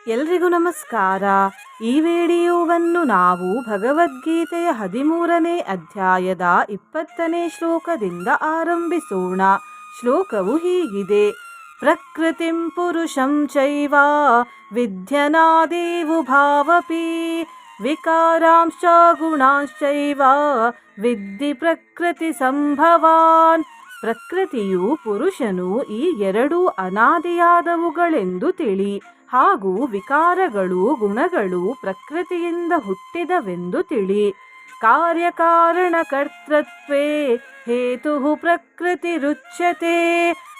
ಎಲ್ರಿಗೂ ನಮಸ್ಕಾರ. ಈ ವಿಡಿಯೋವನ್ನು ನಾವು ಭಗವದ್ಗೀತೆಯ 13ನೇ ಅಧ್ಯಾಯದ 20ನೇ ಶ್ಲೋಕದಿಂದ ಆರಂಭಿಸೋಣ. ಶ್ಲೋಕವು ಹೀಗಿದೆ: ಪ್ರಕೃತಿಂ ಪುರುಷಂ ಚೈವ ವಿದ್ಯನಾದೇವು ಭಾವಪಿ ವಿಕಾರಾಂಶ್ಚ ಗುಣಾಂಶ್ಚೈವ ವಿದ್ಧಿ ಪ್ರಕೃತಿ ಸಂಭವಾನ್. ಪ್ರಕೃತಿಯು ಪುರುಷನು ಈ ಎರಡೂ ಅನಾದಿಯಾದವುಗಳೆಂದು ತಿಳಿ, ಹಾಗೂ ವಿಕಾರಗಳು ಗುಣಗಳು ಪ್ರಕೃತಿಯಿಂದ ಹುಟ್ಟಿದವೆಂದು ತಿಳಿ. ಕಾರ್ಯಕಾರಣಕರ್ತೃತ್ವೇ ಹೇತು ಪ್ರಕೃತಿರುಚ್ಯತೆ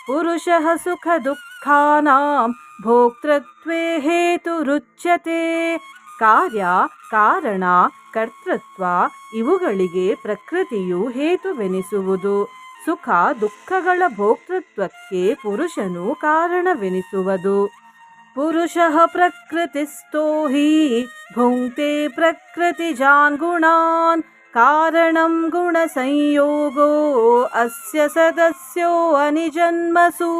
ಪುರುಷಃ ಸುಖ ದುಃಖಾನಾಂ ಭೋಕ್ತೃತ್ವೇ ಹೇತುರುಚ್ಯತೆ. ಕಾರ್ಯ, ಕಾರಣ, ಕರ್ತೃತ್ವ ಇವುಗಳಿಗೆ ಪ್ರಕೃತಿಯು ಹೇತುವೆನಿಸುವುದು. ಸುಖ ದುಃಖಗಳ ಭೋಕ್ತೃತ್ವಕ್ಕೆ ಪುರುಷನು ಕಾರಣವೆನಿಸುವುದು. ಪುರುಷಃ ಪ್ರಕೃತಿಸ್ಥೋ ಹಿ ಭುಂಕ್ತೆ ಪ್ರಕೃತಿಜಾನ್ ಗುಣಾನ್ ಕಾರಣಂ ಗುಣ ಸಂಯೋಗೋ ಅಸ್ಯ ಸದಸ್ಯೋ ಅನಿಜನ್ಮಸು.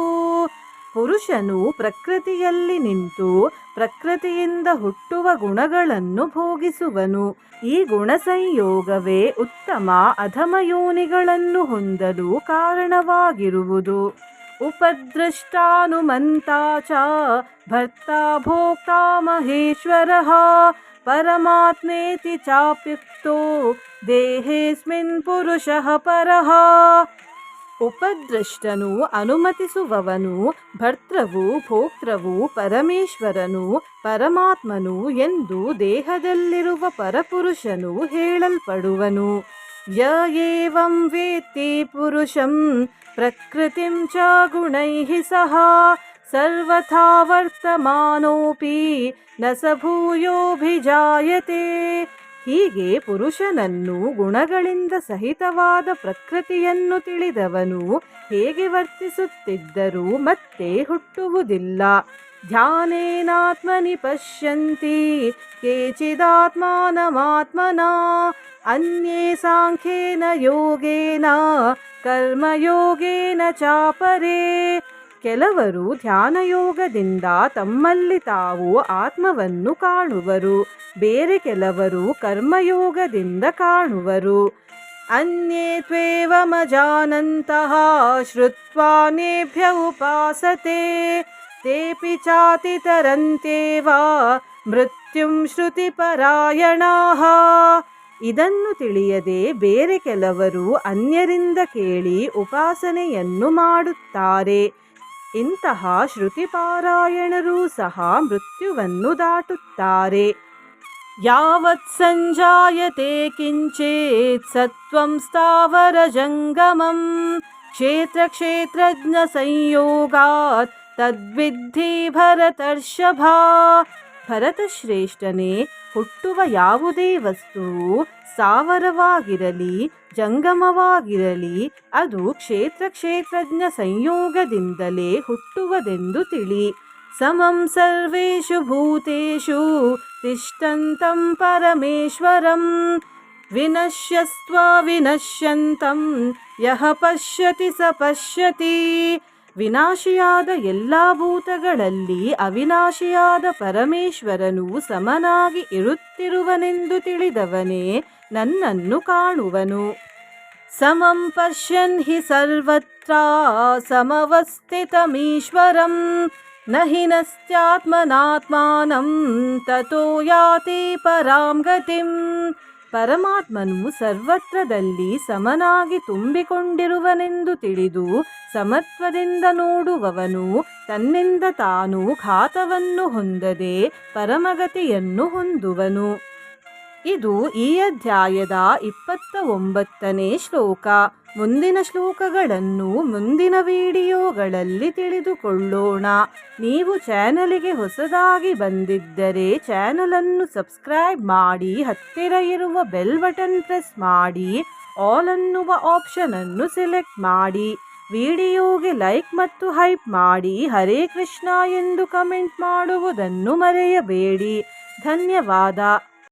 ಪುರುಷನು ಪ್ರಕೃತಿಯಲ್ಲಿ ನಿಂತು ಪ್ರಕೃತಿಯಿಂದ ಹುಟ್ಟುವ ಗುಣಗಳನ್ನು ಭೋಗಿಸುವನು. ಈ ಗುಣ ಸಂಯೋಗವೇ ಉತ್ತಮ ಅಧಮ ಯೋನಿಗಳನ್ನು ಹೊಂದಲು ಕಾರಣವಾಗಿರುವುದು. ಉಪದೃಷ್ಟಾನುಮಂತಾ ಚ ಭರ್ತಾ ಭೋಕ್ತಾ ಮಹೇಶ್ವರಃ ಪರಮಾತ್ಮೇತಿ ಚಾಪ್ಯುಕ್ತೋ ದೇಹೇಸ್ಮಿನ್ ಪುರುಷಃ ಪರಃ. ಉಪದೃಷ್ಟನು ಅನುಮತಿಸುವವನು, ಭರ್ತೃವು ಭೋಕ್ತೃವು ಪರಮೇಶ್ವರನು ಪರಮಾತ್ಮನು ಎಂದು ದೇಹದಲ್ಲಿರುವ ಪರಪುರುಷನು ಹೇಳಲ್ಪಡುವನು. ಯ ಏವಂ ವೇತ್ತಿ ಪುರುಷಂ ಪ್ರಕೃತಿಂ ಚ ಗುಣೈಃ ಸಹ ಸರ್ವಥಾ ವರ್ತಮಾನೋಪಿ ನ ಸ ಭೂಯೋಭಿಜಾಯತೆ. ಹೀಗೆ ಪುರುಷನನ್ನು ಗುಣಗಳಿಂದ ಸಹಿತವಾದ ಪ್ರಕೃತಿಯನ್ನು ತಿಳಿದವನು ಹೇಗೆ ವರ್ತಿಸುತ್ತಿದ್ದರೂ ಮತ್ತೆ ಹುಟ್ಟುವುದಿಲ್ಲ. ಧ್ಯಾನೇನಾತ್ಮನಿ ಪಶ್ಯಂತಿ ಕೇಚಿದಾತ್ಮಾನಮಾತ್ಮನಾ ಅನ್ಯೇ ಸಾಂಖ್ಯೇನ ಯೋಗೇನ ಕರ್ಮಯೋಗೇನ ಚಾಪರೇ. ಕೆಲವರು ಧ್ಯಾನಯೋಗದಿಂದ ತಮ್ಮಲ್ಲಿ ತಾವು ಆತ್ಮವನ್ನು ಕಾಣುವರು, ಬೇರೆ ಕೆಲವರು ಕರ್ಮಯೋಗದಿಂದ ಕಾಣುವರು. ಅನ್ಯೇ ತ್ವೇವಮಜಾನಂತಃ ಶ್ರುತ್ವಾನೇಭ್ಯ ಉಪಾಸತೆ ತೇಪಿ ಚಾತಿತರಂತೇವ ಮೃತ್ಯುಂ ಶ್ರುತಿಪರಾಯಣಾಃ. ಇದನ್ನು ತಿಳಿಯದೆ ಬೇರೆ ಕೆಲವರು ಅನ್ಯರಿಂದ ಕೇಳಿ ಉಪಾಸನೆಯನ್ನು ಮಾಡುತ್ತಾರೆ. ಇಂತಹ ಶ್ರುತಿಪಾರಾಯಣರೂ ಸಹ ಮೃತ್ಯುವನ್ನು ದಾಟುತ್ತಾರೆ. ಯಾವತ್ ಸಂಜಾಯತೆ ಕಿಂಚಿತ್ ಸತ್ವಂ ಸ್ಥಾವರ ಜಂಗಮಂ ಕ್ಷೇತ್ರ ಕ್ಷೇತ್ರಜ್ಞ ಸಂಯೋಗಾತ್ ತದ್ವಿದ್ಧಿ ಭರತರ್ಷಭ. ಭರತಶ್ರೇಷ್ಠನೇ, ಹುಟ್ಟುವ ಯಾವುದೇ ವಸ್ತುವು ಸ್ಥಾವರವಾಗಿರಲಿ ಜಂಗಮವಾಗಿರಲಿ ಅದು ಕ್ಷೇತ್ರ ಕ್ಷೇತ್ರಜ್ಞ ಸಂಯೋಗದಿಂದಲೇ ಹುಟ್ಟುವುದೆಂದು ತಿಳಿ. ಸಮಂ ಸರ್ವೇಷು ಭೂತೇಷು ತಿಷ್ಠಂತಂ ಪರಮೇಶ್ವರಂ ವಿನಶ್ಯಸ್ತ್ವ ವಿನಶ್ಯಂತಂ ಯಃ ಪಶ್ಯತಿ ಸ ಪಶ್ಯತಿ. ವಿನಾಶಿಯಾದ ಎಲ್ಲ ಭೂತಗಳಲ್ಲಿ ಅವಿನಾಶಿಯಾದ ಪರಮೇಶ್ವರನು ಸಮನಾಗಿ ಇರುತ್ತಿರುವನೆಂದು ತಿಳಿದವನೇ ನನ್ನನ್ನು ಕಾಣುವನು. ಸಮಂ ಪಶ್ಯನ್ ಹಿ ಸರ್ವತ್ರ ಸಮವಸ್ಥಿತಮೀಶ್ವರಂ ನ ಹಿ ನಸ್ತ್ಯಾತ್ಮನಾತ್ಮಾನಂ ತತೋ ಯಾತಿ ಪರಾಂ ಗತಿಂ. ಪರಮಾತ್ಮನು ಸರ್ವತ್ರದಲ್ಲಿ ಸಮನಾಗಿ ತುಂಬಿಕೊಂಡಿರುವನೆಂದು ತಿಳಿದು ಸಮತ್ವದಿಂದ ನೋಡುವವನು ತನ್ನಿಂದ ತಾನು ಘಾತವನ್ನು ಹೊಂದದೆ ಪರಮಗತಿಯನ್ನು ಹೊಂದುವನು. ಇದು ಈ ಅಧ್ಯಾಯದ 29ನೇ ಶ್ಲೋಕ. ಮುಂದಿನ ಶ್ಲೋಕಗಳನ್ನು ಮುಂದಿನ ವಿಡಿಯೋಗಳಲ್ಲಿ ತಿಳಿದುಕೊಳ್ಳೋಣ. ನೀವು ಚಾನಲಿಗೆ ಹೊಸದಾಗಿ ಬಂದಿದ್ದರೆ ಚಾನಲನ್ನು ಸಬ್ಸ್ಕ್ರೈಬ್ ಮಾಡಿ, ಹತ್ತಿರ ಇರುವ ಬೆಲ್ ಬಟನ್ ಪ್ರೆಸ್ ಮಾಡಿ, ಆಲ್ ಅನ್ನುವ ಆಪ್ಷನ್ ಅನ್ನು ಸೆಲೆಕ್ಟ್ ಮಾಡಿ. ವಿಡಿಯೋಗೆ ಲೈಕ್ ಮತ್ತು ಹೈಪ್ ಮಾಡಿ, ಹರೇ ಕೃಷ್ಣ ಎಂದು ಕಮೆಂಟ್ ಮಾಡುವುದನ್ನು ಮರೆಯಬೇಡಿ. ಧನ್ಯವಾದ.